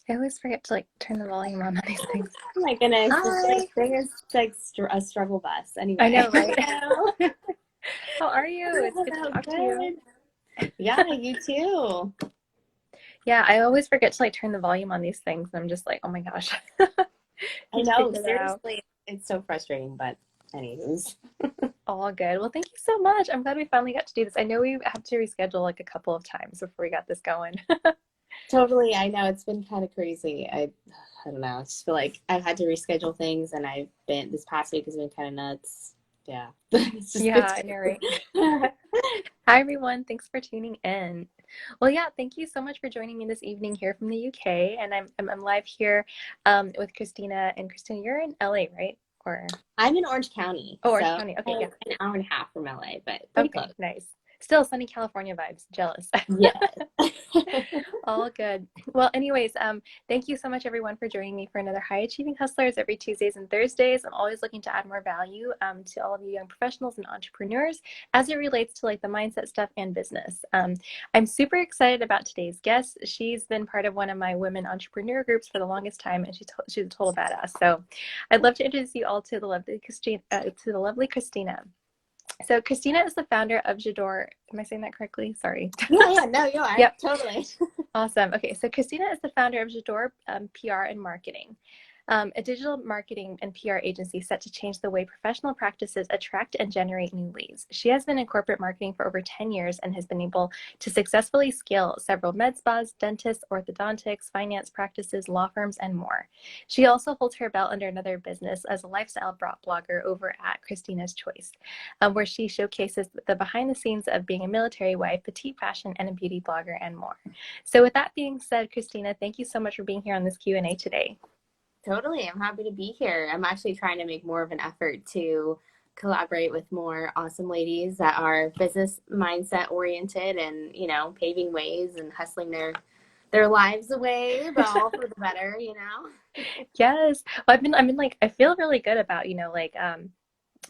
I always forget to like turn the volume on these things. Oh my goodness, this Hi. thing is like a struggle bus. I Anyway, know, right? hello. How are you? It's good to Hello, talk to you. good. Yeah, you too. Yeah, I always forget to like turn the volume on these things. And I'm just like, oh my gosh. I Need to know, figure that out. seriously, it's so frustrating, but anyways. All good. Well, thank you so much. I'm glad we finally got to do this. I know we have to reschedule like a couple of times before we got this going. Totally, I know it's been kind of crazy. I don't know. I just feel like I've had to reschedule things, and this past week has been kind of nuts. Yeah, it's just been Yeah, I know, right? crazy. Hi, everyone. Thanks for tuning in. Well, yeah, thank you so much for joining me this evening here from the UK. And I'm live here with Christina. And Christina, you're in LA, right? Or I'm in Orange County, oh, Orange so County. Okay, I'm yeah. an hour and a half from LA, but pretty close. Okay, nice. Still sunny California vibes. Jealous. Yeah. All good. Well, anyways, thank you so much everyone for joining me for another High Achieving Hustlers every Tuesdays and Thursdays. I'm always looking to add more value to all of you young professionals and entrepreneurs as it relates to like the mindset stuff and business. I'm super excited about today's guest. She's been part of one of my women entrepreneur groups for the longest time, and she's a total badass. So, I'd love to introduce you all to the lovely Christina. So Christina is the founder of J'adore. Am I saying that correctly? Sorry. Yeah, no, you are. Yep. Totally. Awesome. Okay, so Christina is the founder of J'adore PR and Marketing, a digital marketing and PR agency set to change the way professional practices attract and generate new leads. She has been in corporate marketing for over 10 years and has been able to successfully scale several med spas, dentists, orthodontics, finance practices, law firms, and more. She also holds her belt under another business as a lifestyle blogger over at Christina's Choice, where she showcases the behind the scenes of being a military wife, petite fashion, and a beauty blogger, and more. So with that being said, Christina, thank you so much for being here on this Q&A today. Totally. I'm happy to be here. I'm actually trying to make more of an effort to collaborate with more awesome ladies that are business mindset oriented and, paving ways and hustling their lives away, but all for the better. Yes. Well, I've been like, I feel really good about,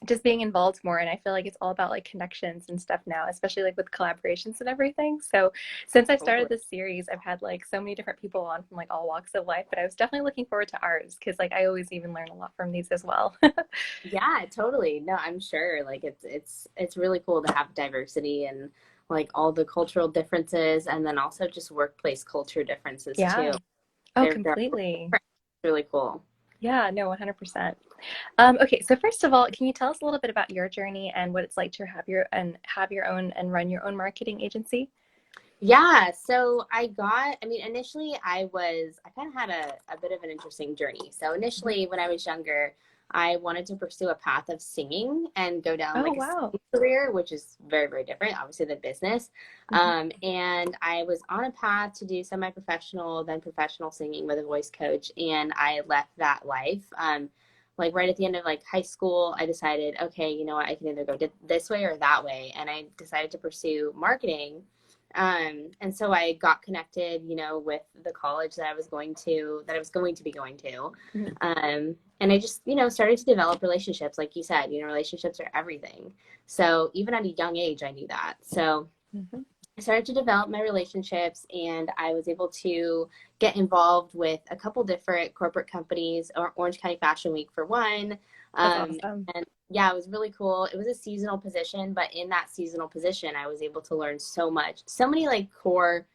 just being involved more. And I feel like it's all about like connections and stuff now, especially like with collaborations and everything. So since I started Totally. this series, I've had like so many different people on from like all walks of life, but I was definitely looking forward to ours because like I always even learn a lot from these as well. Yeah, totally. No, I'm sure. Like it's really cool to have diversity and like all the cultural differences and then also just workplace culture differences too. Yeah. Oh, They're completely. really cool. Yeah, no, 100%. Okay, so first of all, can you tell us a little bit about your journey and what it's like to have your own and run your own marketing agency? Yeah, so initially I kind of had a bit of an interesting journey. So Mhm. initially when I was younger, I wanted to pursue a path of singing and go down Oh, like a wow. singing career, which is very, very different, obviously, than business. Mhm. And I was on a path to do semi-professional, then professional singing with a voice coach, and I left that life. Like right at the end of like high school, I decided, okay, you know what, I can either go this way or that way, and I decided to pursue marketing. And so I got connected, with the college that I was going to be going to. Mhm. And I just, started to develop relationships. Like you said, relationships are everything. So even at a young age, I knew that. So Mhm. I started to develop my relationships and I was able to get involved with a couple different corporate companies, or Orange County Fashion Week for one. That's Um, awesome. and yeah, it was really cool. It was a seasonal position, but in that seasonal position, I was able to learn so much, so many like core,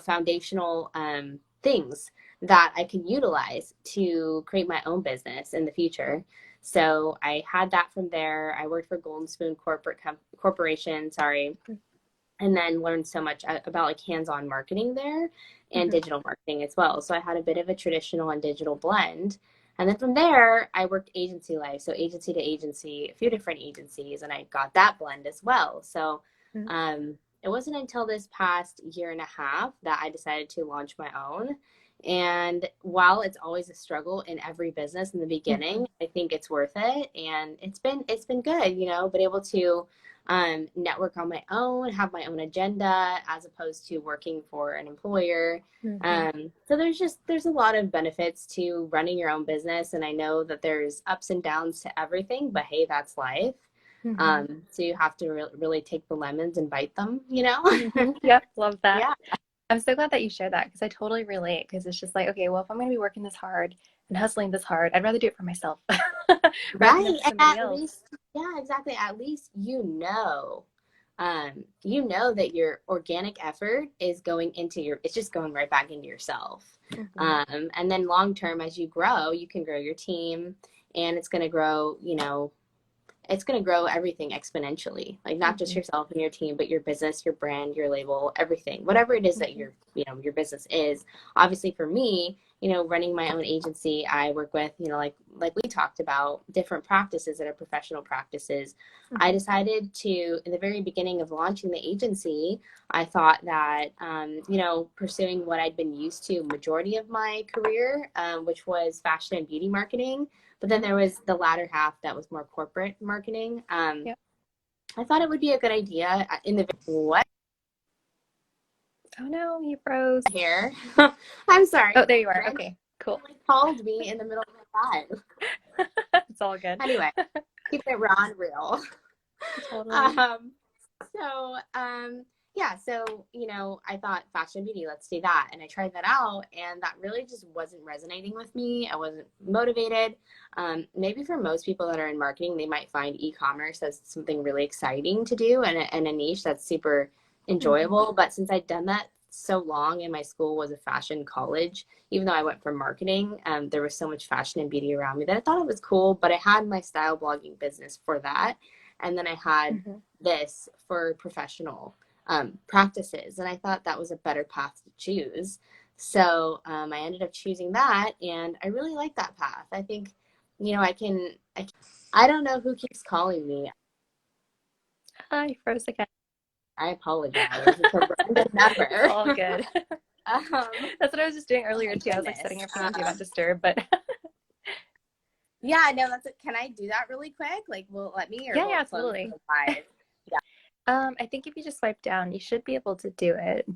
foundational things that I can utilize to create my own business in the future. So I had that from there. I worked for Golden Spoon Corporation, sorry, and then learned so much about like hands-on marketing there and Mhm. digital marketing as well. So I had a bit of a traditional and digital blend. And then from there, I worked agency life, so agency to agency, a few different agencies, and I got that blend as well. So Mhm. it wasn't until this past year and a half that I decided to launch my own. And while it's always a struggle in every business in the beginning, Mhm. I think it's worth it, and it's been good, been able to network on my own, have my own agenda as opposed to working for an employer. Mhm. So there's a lot of benefits to running your own business, and I know that there's ups and downs to everything, but hey, that's life. Mhm. So you have to really take the lemons and bite them, Mhm. Yep, love that. Yeah. I'm so glad that you shared that because I totally relate because it's just like, okay, well, if I'm going to be working this hard and hustling this hard, I'd rather do it for myself rather than Right. for And somebody at else. least, yeah, exactly. At least you know that your organic effort is going into it's just going right back into yourself. Hmm. And then long term, as you grow, you can grow your team and it's going to grow, it's going to grow everything exponentially, like not just Hmm. yourself and your team, but your business, your brand, your label, everything, whatever it is that Hmm. your business is. Obviously for me, running my own agency, I work with, like we talked about, different practices that are professional practices. I Hmm. decided to, in the very beginning of launching the agency, I thought that, pursuing what I'd been used to majority of my career, which was fashion and beauty marketing, but then there was the latter half that was more corporate marketing. Yeah. I thought it would be a good idea in the what Oh no, you froze. here. I'm sorry. Oh, there you are. Random Okay, cool. called me in the middle of my live. It's all good. Anyway, keep it raw and real. Totally. Um, so yeah, so I thought fashion and beauty, let's do that, and I tried that out, and that really just wasn't resonating with me. I wasn't motivated. Maybe for most people that are in marketing, they might find e-commerce as something really exciting to do and a niche that's super Hmm. enjoyable. But since I'd done that so long, and my school was a fashion college, even though I went for marketing, there was so much fashion and beauty around me that I thought it was cool. But I had my style blogging business for that, and then I had Hmm. this for professional practices. And I thought that was a better path to choose. So I ended up choosing that. And I really like that path. I think, I don't know who keeps calling me. Hi, froze again. I apologize. It's a random It's number. all good. um, That's what I was just doing oh earlier my too. I was like setting goodness. your phone on do not disturb, but Yeah, I know that's it. Can I do that really quick? Like, will it let me or yeah, will yeah, it close absolutely. the live? Yeah. I think if you just swipe down, you should be able to do it.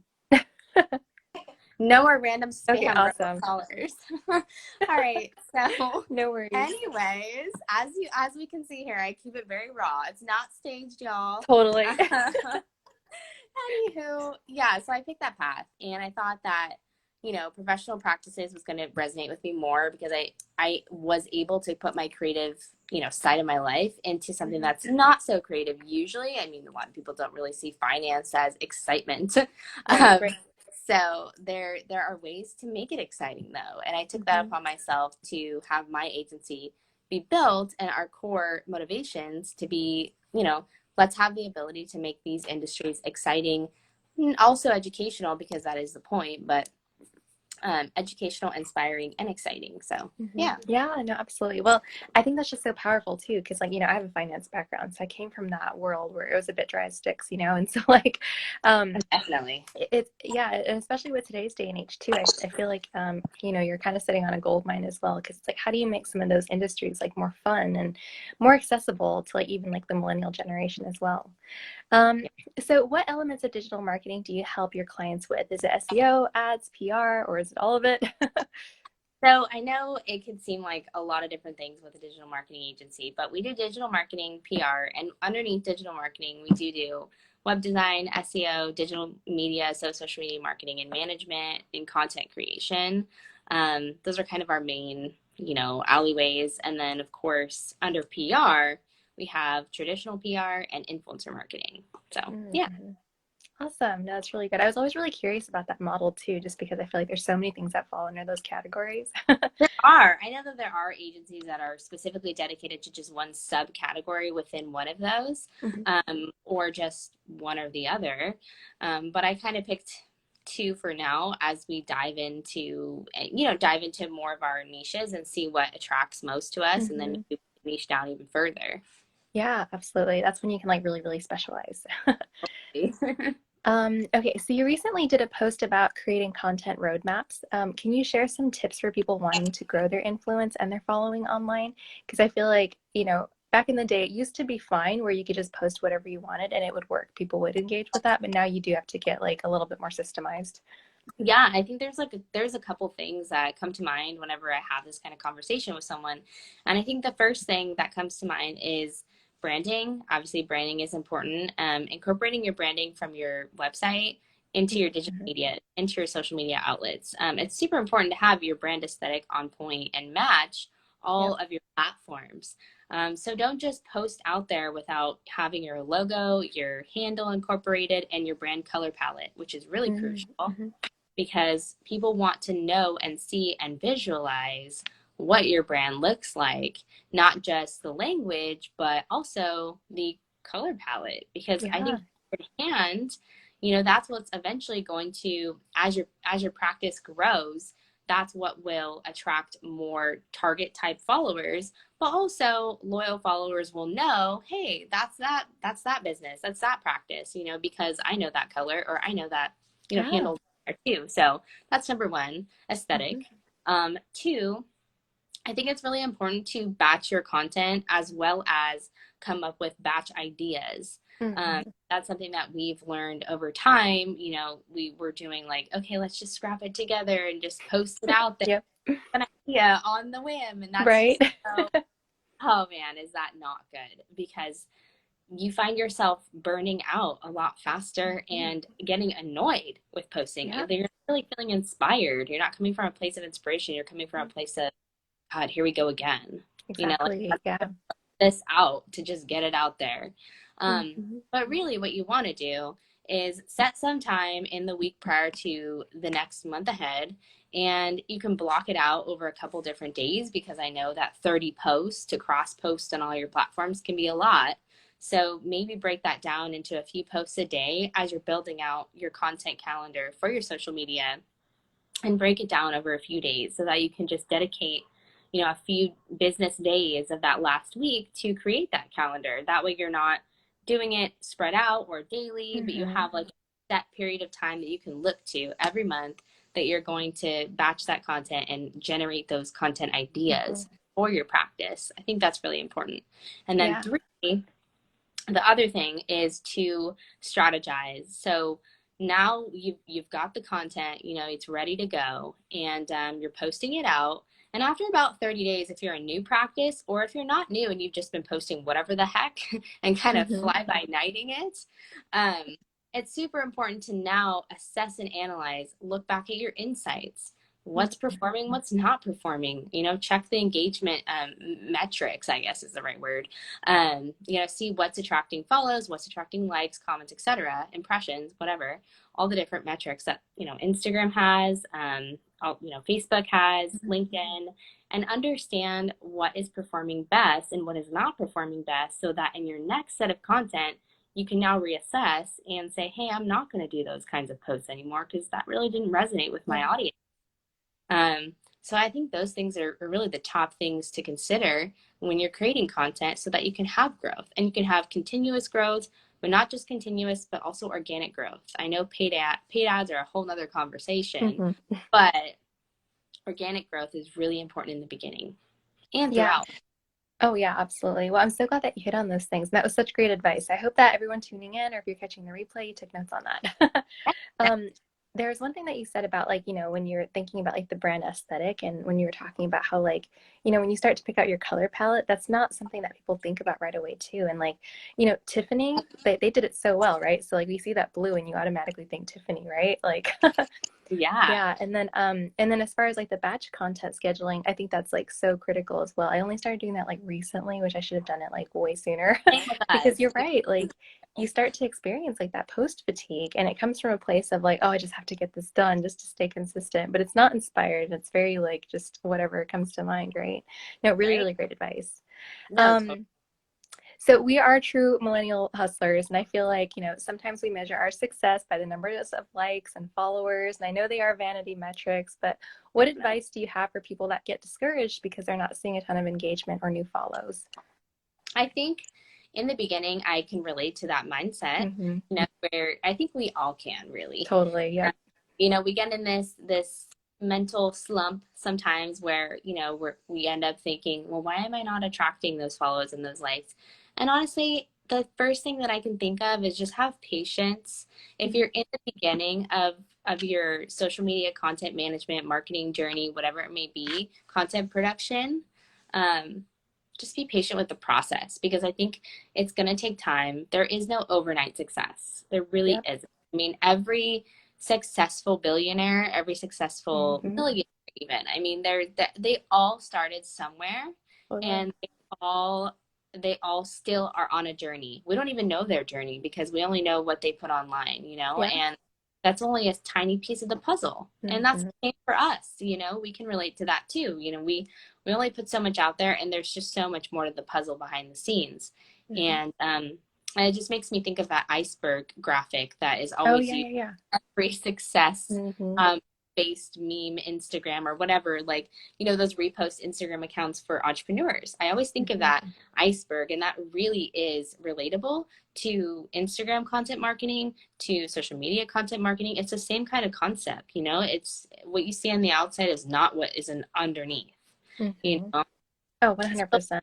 No more random Okay, spam awesome. callers. All right. So, No worries. anyways, as we can see here, I keep it very raw. It's not staged, y'all. Totally. Anywho, yeah, so I picked that path and I thought that, professional practices was going to resonate with me more because I was able to put my creative, side of my life into something Hmm. that's not so creative usually. I mean, a lot of people don't really see finance as excitement. Right, Um, right. so there are ways to make it exciting though. And I took that Hmm. upon myself to have my agency be built and our core motivations to be, let's have the ability to make these industries exciting and also educational because that is the point, but educational, inspiring, and exciting. So, Hmm. yeah. Yeah, no, absolutely. Well, I think that's just so powerful too, because like, I have a finance background, so I came from that world where it was a bit dry as sticks, and so like, Definitely. it's yeah, and especially with today's day and age too, I feel like you're kind of sitting on a gold mine as well because it's like how do you make some of those industries like more fun and more accessible to like even like the millennial generation as well. Um, so what elements of digital marketing do you help your clients with? Is it SEO, ads, PR, or is it all of it? So I know it could seem like a lot of different things with a digital marketing agency, but we do digital marketing, PR, and underneath digital marketing, we do web design, SEO, digital media, so social media marketing and management, and content creation. Those are kind of our main, alleyways. And then, of course, under PR, we have traditional PR and influencer marketing. So, yeah. Mhm. Awesome. No, that's really good. I was always really curious about that model too, just because I feel like there's so many things that fall under those categories. There are. I know that there are agencies that are specifically dedicated to just one subcategory within one of those, Mhm. or just one or the other. But I kind of picked two for now as we dive into more of our niches and see what attracts most to us, and then Mhm. maybe niche down even further. Yeah, absolutely. That's when you can like really, really specialize. Okay, so you recently did a post about creating content roadmaps. Can you share some tips for people wanting to grow their influence and their following online? Because I feel like, back in the day, it used to be fine where you could just post whatever you wanted and it would work. People would engage with that, but now you do have to get like a little bit more systemized. Yeah, I think there's a couple things that come to mind whenever I have this kind of conversation with someone. And I think the first thing that comes to mind is branding. Obviously, branding is important. Incorporating your branding from your website into your digital Mhm. media, into your social media outlets. It's super important to have your brand aesthetic on point and match all Yep. of your platforms. So don't just post out there without having your logo, your handle incorporated, and your brand color palette, which is really crucial Mhm. because people want to know and see and visualize what your brand looks like, not just the language, but also the color palette. Because I Yeah. think hand, that's what's eventually going to, as your practice grows, that's what will attract more target type followers, but also loyal followers will know, hey, that's that business, that's that practice, because I know that color, or I know that Yeah. handle there too. So that's number one, aesthetic. Mhm. Two, I think it's really important to batch your content as well as come up with batch ideas. Mhm. That's something that we've learned over time. We were doing like, okay, let's just scrap it together and just post it out there, Yep. an idea on the whim. And that's Right. just so, oh man, is that not good? Because you find yourself burning out a lot faster Mhm. and getting annoyed with posting. Yep. You're not really feeling inspired. You're not coming from a place of inspiration. You're coming from a place of, God, here we go again. Like, Exactly. let's Yeah. put this out to just get it out there. Mhm. But really, what you want to do is set some time in the week prior to the next month ahead, and you can block it out over a couple different days, because I know that 30 posts to cross post on all your platforms can be a lot. So maybe break that down into a few posts a day as you're building out your content calendar for your social media, and break it down over a few days so that you can just dedicate a few business days of that last week to create that calendar. That way you're not doing it spread out or daily, but you Mhm. have like a set period of time that you can look to every month, that you're going to batch that content and generate those content Mhm. ideas for your practice. I think that's really important. And then Yeah. three, the other thing is to strategize. So now you've got the content, it's ready to go, and you're posting it out. And after about 30 days, if you're a new practice, or if you're not new and you've just been posting whatever the heck and kind of Mhm. fly by nighting it, um, it's super important to now assess and analyze, look back at your insights. What's performing, what's not performing, check the engagement metrics, I guess is the right word. See what's attracting follows, what's attracting likes, comments, etc., impressions, whatever, all the different metrics that Instagram has, Facebook has, LinkedIn, and understand what is performing best and what is not performing best, so that in your next set of content you can now reassess and say, hey, I'm not going to do those kinds of posts anymore because that really didn't resonate with my Yeah. audience. So I think those things are really the top things to consider when you're creating content, so that you can have growth, and you can have continuous growth, but not just continuous, but also organic growth. I know paid ads are a whole nother conversation, Mhm. but organic growth is really important in the beginning and Yeah. throughout. Oh, yeah, absolutely. Well, I'm so glad that you hit on those things. And that was such great advice. I hope that everyone tuning in, or if you're catching the replay, you took notes on that. um, there's one thing that you said about, like, when you're thinking about like the brand aesthetic, and when you were talking about how, like, when you start to pick out your color palette, that's not something that people think about right away too. And like, Tiffany, they did it so well, right? So like we see that blue and you automatically think Tiffany, right? Like Yeah. yeah, and then as far as like the batch content scheduling, I think that's like so critical as well. I only started doing that like recently, which I should have done it like way sooner. Same with Because us. you're right, like you start to experience like that post fatigue, and it comes from a place of like, oh, I just have to get this done just to stay consistent, but it's not inspired. It's very like just whatever comes to mind, right? No, really, Right? really great advice. No, totally. Um, so we are true millennial hustlers, and I feel like, sometimes we measure our success by the numbers of likes and followers, and I know they are vanity metrics, but what advice do you have for people that get discouraged because they're not seeing a ton of engagement or new follows? I think in the beginning, I can relate to that mindset, Mm-hmm. where I think we all can really. Totally. Yep. We get in this mental slump sometimes, where we end up thinking, well, why am I not attracting those follows and those likes? And honestly, the first thing that I can think of is just have patience. If you're in the beginning of your social media content management, marketing journey, whatever it may be, content production, um, just be patient with the process, because I think it's going to take time. There is no overnight success. There really Yep. isn't. I mean, every successful billionaire, every successful Mm-hmm. millionaire even. I mean, they all started somewhere, Totally. and they all still are on a journey. We don't even know their journey because we only know what they put online, Yeah. and that's only a tiny piece of the puzzle. And that's Mm-hmm. the same for us, we can relate to that too. We only put so much out there, and there's just so much more to the puzzle behind the scenes. Mm-hmm. And it just makes me think of that iceberg graphic that is Oh, always yeah, used yeah, yeah. every success Mm-hmm. um, based meme Instagram or whatever, like, those repost Instagram accounts for entrepreneurs. I always think of Mm-hmm. that iceberg, and that really is relatable to Instagram content marketing, to social media content marketing. It's the same kind of concept, it's what you see on the outside is not what is underneath, you Mm-hmm. know. Oh, So 100%.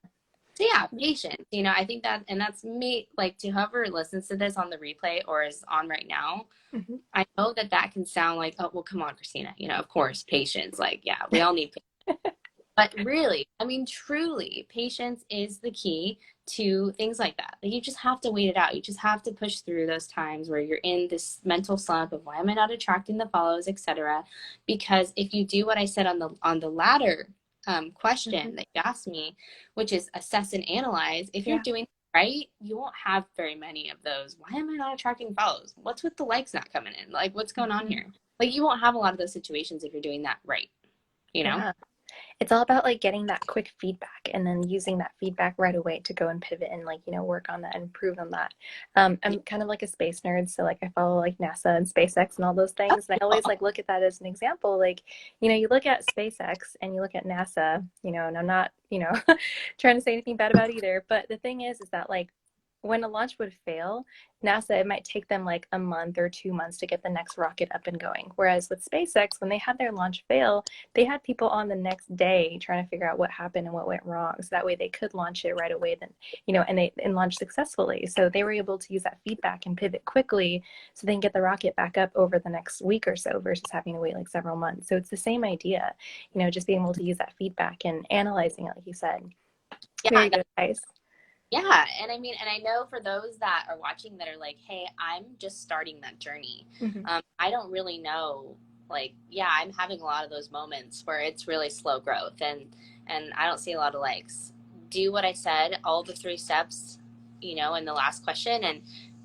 yeah, patience. I think that, and that's me, like, to whoever listens to this on the replay or is on right now, Mm-hmm. I know that that can sound like, oh, well, come on, Christina, of course, patience. Like, yeah, we all need patience. But really, I mean, truly, patience is the key to things like that. Like, you just have to wait it out. You just have to push through those times where you're in this mental slump of why am I not attracting the follows, etc. Because if you do what I said on the latter Mm-hmm. question that you asked me, which is assess and analyze, if you're Yeah. doing right, you won't have very many of those. Why am I not attracting follows? What's with the likes not coming in? Like, what's going on Mm-hmm. here? Like, you won't have a lot of those situations if you're doing that right, you know? Yeah. It's all about like getting that quick feedback and then using that feedback right away to go and pivot and like, work on that and improve on that. I'm kind of like a space nerd. So like I follow like NASA and SpaceX and all those things. And I always like look at that as an example. Like, you look at SpaceX and you look at NASA, and I'm not, trying to say anything bad about either. But the thing is that like when a launch would fail, NASA, it might take them like a month or 2 months to get the next rocket up and going. Whereas with SpaceX, when they had their launch fail, they had people on the next day trying to figure out what happened and what went wrong. So that way they could launch it right away then, and launch successfully. So they were able to use that feedback and pivot quickly so they can get the rocket back up over the next week or so versus having to wait like several months. So it's the same idea, just being able to use that feedback and analyzing it, like you said. Very Yeah, good advice. yeah, and I mean, and I know for those that are watching that are like, hey, I'm just starting that journey. Mm-hmm. I don't really know. Like, yeah, I'm having a lot of those moments where it's really slow growth, and I don't see a lot of likes. Do what I said, all the 3 steps, in the last question, and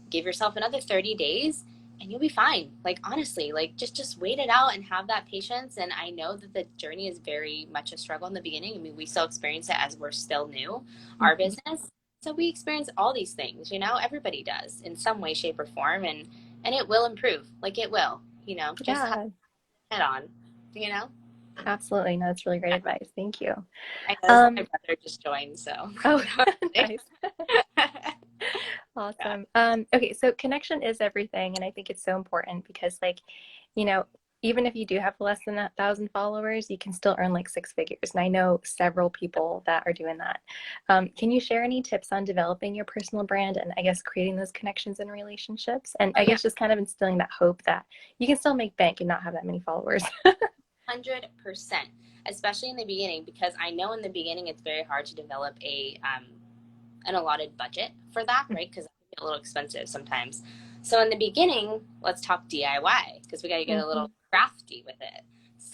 give yourself another 30 days, and you'll be fine. Like, honestly, like, just wait it out and have that patience. And I know that the journey is very much a struggle in the beginning. I mean, we still experience it as we're still new, our Mm-hmm. business. So we experience all these things, everybody does in some way, shape, or form, and it will improve. Like, it will, just have Yeah, it head on, you know. absolutely. No, that's really great advice. Thank you. I know my Um, brother just joined, so oh, yeah. nice. Awesome. Okay, so connection is everything, and I think it's so important because, like, you know, even if you do have less than 1,000 followers, you can still earn like 6 figures. And I know several people that are doing that. Can you share any tips on developing your personal brand and I guess creating those connections and relationships? And Oh I yeah, guess just kind of instilling that hope that you can still make bank and not have that many followers. 100%, especially in the beginning, because I know in the beginning it's very hard to develop an allotted budget for that, right? Because it can get a little expensive sometimes. So in the beginning, let's talk DIY because we got to get a Mm-hmm. little crafty with it.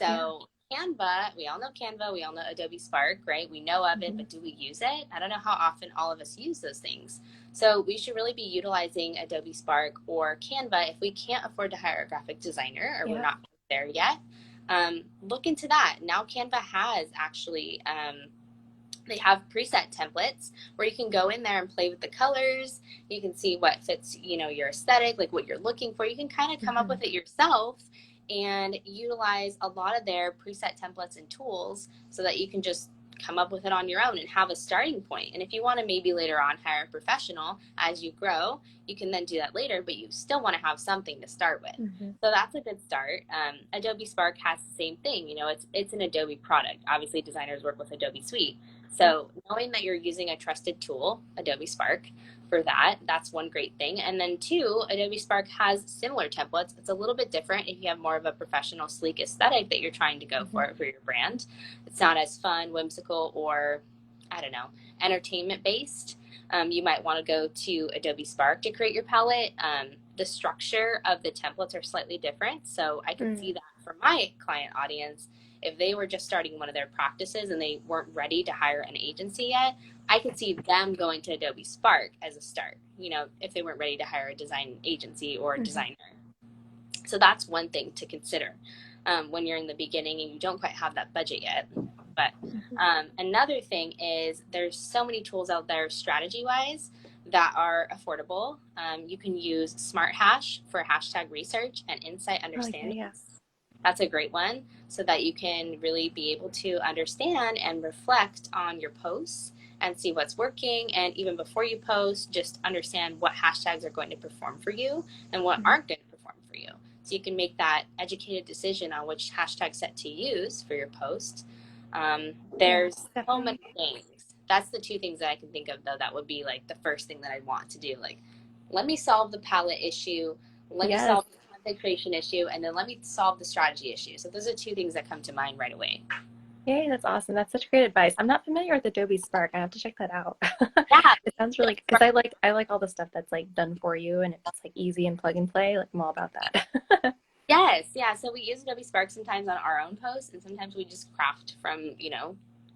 Yeah. So Canva, we all know Canva, we all know Adobe Spark, right? We know of it, Mm-hmm. but do we use it? I don't know how often all of us use those things. So we should really be utilizing Adobe Spark or Canva if we can't afford to hire a graphic designer or we're Yeah. not there yet. Look into that. Now Canva has actually they have preset templates where you can go in there and play with the colors. You can see what fits, your aesthetic, like what you're looking for. You can kind of come up Mm-hmm. with it yourself and utilize a lot of their preset templates and tools so that you can just come up with it on your own and have a starting point. And if you want to maybe later on hire a professional as you grow, you can then do that later, but you still want to have something to start with. Mm-hmm. So that's a good start. Adobe Spark has the same thing. It's an Adobe product. Obviously, designers work with Adobe Suite. Yeah. So knowing that you're using a trusted tool, Adobe Spark, for that, that's one great thing. And then two, Adobe Spark has similar templates. It's a little bit different if you have more of a professional, sleek aesthetic that you're trying to go Mm-hmm. for your brand. It's not as fun, whimsical, or I don't know, entertainment based. You might want to go to Adobe Spark to create your palette. the structure of the templates are slightly different. So I could see Mm. that for my client audience, if they were just starting one of their practices and they weren't ready to hire an agency yet, I could see them going to Adobe Spark as a start, if they weren't ready to hire a design agency or a Mm-hmm. designer. So that's one thing to consider when you're in the beginning and you don't quite have that budget yet. But Mm-hmm. another thing is there's so many tools out there strategy wise that are affordable. You can use Smart Hash for hashtag research and insight Oh, yeah, understanding. yeah. That's a great one so that you can really be able to understand and reflect on your posts and see what's working. And even before you post, just understand what hashtags are going to perform for you and what Mm-hmm. aren't going to perform for you. So you can make that educated decision on which hashtag set to use for your post. Yeah, There's so many definitely. things. That's the two things that I can think of, though, that would be like the first thing that I'd want to do. Like, let me solve the palette issue. Let me Yes. solve the content creation issue, and then let me solve the strategy issue. So those are two things that come to mind right away. Yay, that's awesome. That's such great advice. I'm not familiar with Adobe Spark. I have to check that out. Yeah. It sounds really, because I like all the stuff that's like done for you and it's like easy and plug and play. Like I'm all about that. Yes. Yeah. So we use Adobe Spark sometimes on our own posts, and sometimes we just craft from,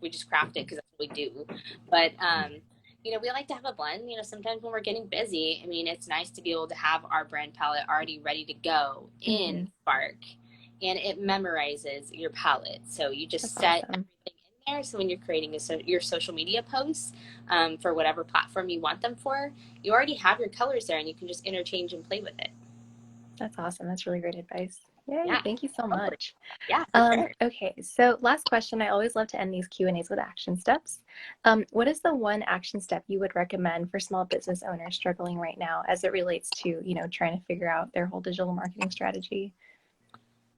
we just craft it because that's what we do. But, we like to have a blend. Sometimes when we're getting busy, I mean, it's nice to be able to have our brand palette already ready to go in Hmm. Spark, and it memorizes your palette. So you That's just set awesome. everything in there. So when you're creating your social media posts for whatever platform you want them for, you already have your colors there, and you can just interchange and play with it. That's awesome. That's really great advice. Yay, Yeah. thank you so Hopefully. much. Yeah, for sure. Okay, so last question. I always love to end these Q&As with action steps. What is the one action step you would recommend for small business owners struggling right now as it relates to, trying to figure out their whole digital marketing strategy?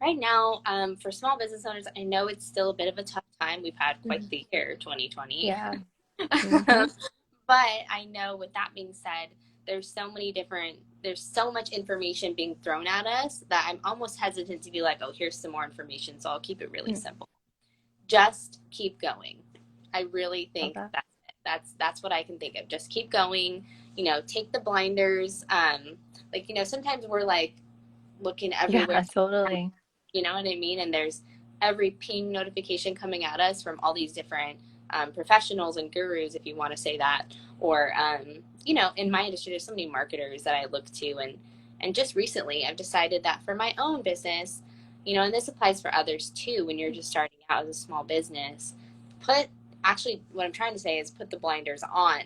Right now, for small business owners, I know it's still a bit of a tough time. We've had quite Mhm. the year, 2020. Yeah. Hmm. But I know with that being said, there's so much information being thrown at us that I'm almost hesitant to be like, oh, here's some more information. So I'll keep it really simple. Just keep going. I really Love think that. that's it. That's what I can think of. Just keep going. Take the blinders. Sometimes we're like looking everywhere. Yeah, totally. You know what I mean? And there's every ping notification coming at us from all these different professionals and gurus, if you want to say that. Or, in my industry, there's so many marketers that I look to. And just recently, I've decided that for my own business, and this applies for others too, when you're just starting out as a small business, what I'm trying to say is put the blinders on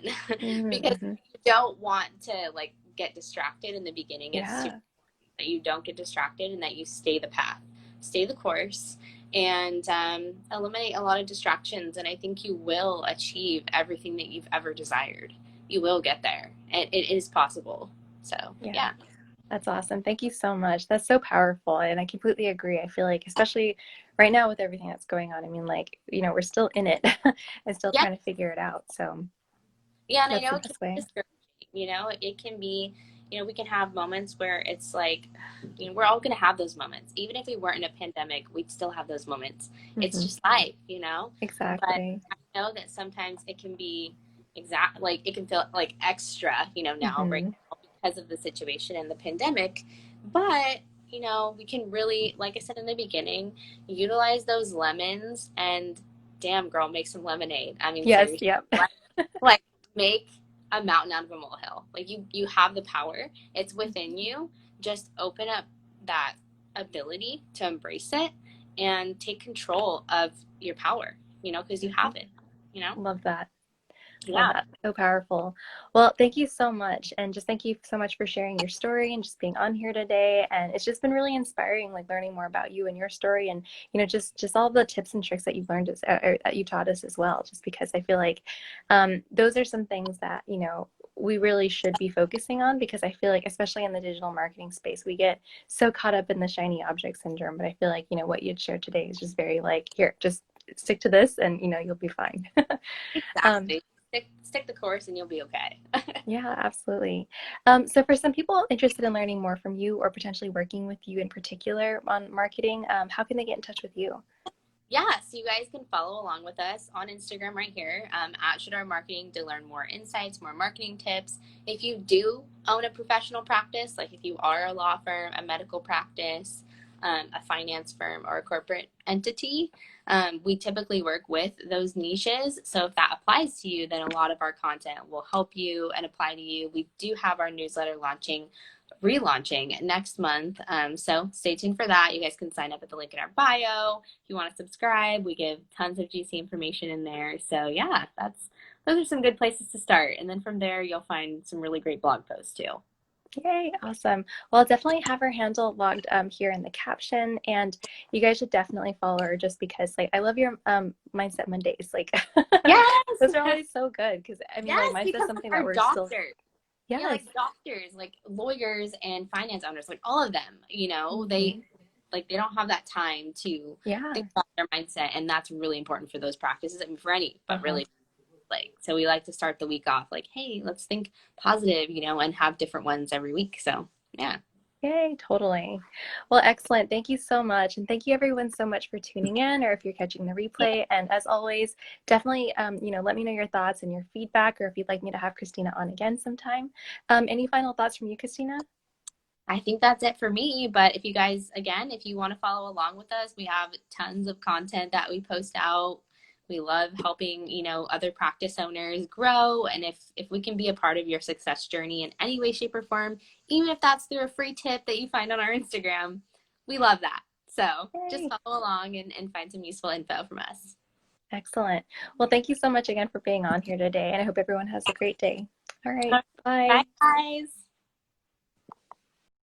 because Mm-hmm. you don't want to like get distracted in the beginning. It's super Yeah. that you don't get distracted and that you stay the path, stay the course, and eliminate a lot of distractions. And I think you will achieve everything that you've ever desired. You will get there, and it is possible. So, Yeah. yeah. That's awesome. Thank you so much. That's so powerful. And I completely agree. I feel like, especially right now with everything that's going on, I mean, like, we're still in it and still Yeah. trying to figure it out. So Yeah. And I that's know the it can best way. be discouraging. It can be, we can have moments where it's like, we're all going to have those moments. Even if we weren't in a pandemic, we'd still have those moments. It's Hmm. just life. But Exactly. I know that sometimes it can be like it can feel like extra, now, right Hmm. now, because of the situation and the pandemic. But, we can really, like I said in the beginning, utilize those lemons and damn girl, make some lemonade. I mean, Yes. seriously, Yep. like make a mountain out of a molehill. Like you have the power. It's within you. Just open up that ability to embrace it and take control of your power, because you Hmm. have it, you know? Love that. Love Yeah. that. So powerful. Well, thank you so much. And just thank you so much for sharing your story and just being on here today. And it's just been really inspiring, like learning more about you and your story and, just all the tips and tricks that you've learned or that you taught us as well, just because I feel like those are some things that, we really should be focusing on because I feel like, especially in the digital marketing space, we get so caught up in the shiny object syndrome. But I feel like, what you'd shared today is just very like, here, just stick to this and, you'll be fine. um, Exactly. Stick the course and you'll be okay. Yeah, absolutely. So for some people interested in learning more from you or potentially working with you in particular on marketing, how can they get in touch with you? Yeah, so you guys can follow along with us on Instagram right here at Shadar Marketing to learn more insights, more marketing tips. If you do own a professional practice, like if you are a law firm, a medical practice, a finance firm, or a corporate entity, we typically work with those niches. So if that applies to you, then a lot of our content will help you and apply to you. We do have our newsletter relaunching next month. So stay tuned for that. You guys can sign up at the link in our bio. If you want to subscribe, we give tons of juicy information in there. So yeah, those are some good places to start. And then from there, you'll find some really great blog posts too. Yay, awesome. Well, I'll definitely have her handle logged here in the caption, and you guys should definitely follow her just because like I love your Mindset Mondays. Like Yes, those are always so good because I mean like yes, mine's just because something that our we're still doctors. Yeah, yes. like doctors, like lawyers and finance owners, like all of them, Mhm. they don't have that time to Yeah. think about their mindset, and that's really important for those practices. I mean, for any, but Uh-huh. really, like, so we like to start the week off like, hey, let's think positive, and have different ones every week. So yeah. Yay, totally. Well, excellent. Thank you so much. And thank you everyone so much for tuning in or if you're catching the Yeah, replay. And as always, definitely, let me know your thoughts and your feedback or if you'd like me to have Christina on again sometime. Any final thoughts from you, Christina? I think that's it for me. But if you guys, again, if you want to follow along with us, we have tons of content that we post out. We love helping, other practice owners grow. And if we can be a part of your success journey in any way, shape, or form, even if that's through a free tip that you find on our Instagram, we love that. So just Yay. follow along and find some useful info from us. Excellent. Well, thank you so much again for being on here today. And I hope everyone has a great day. All right. Bye, Bye. guys.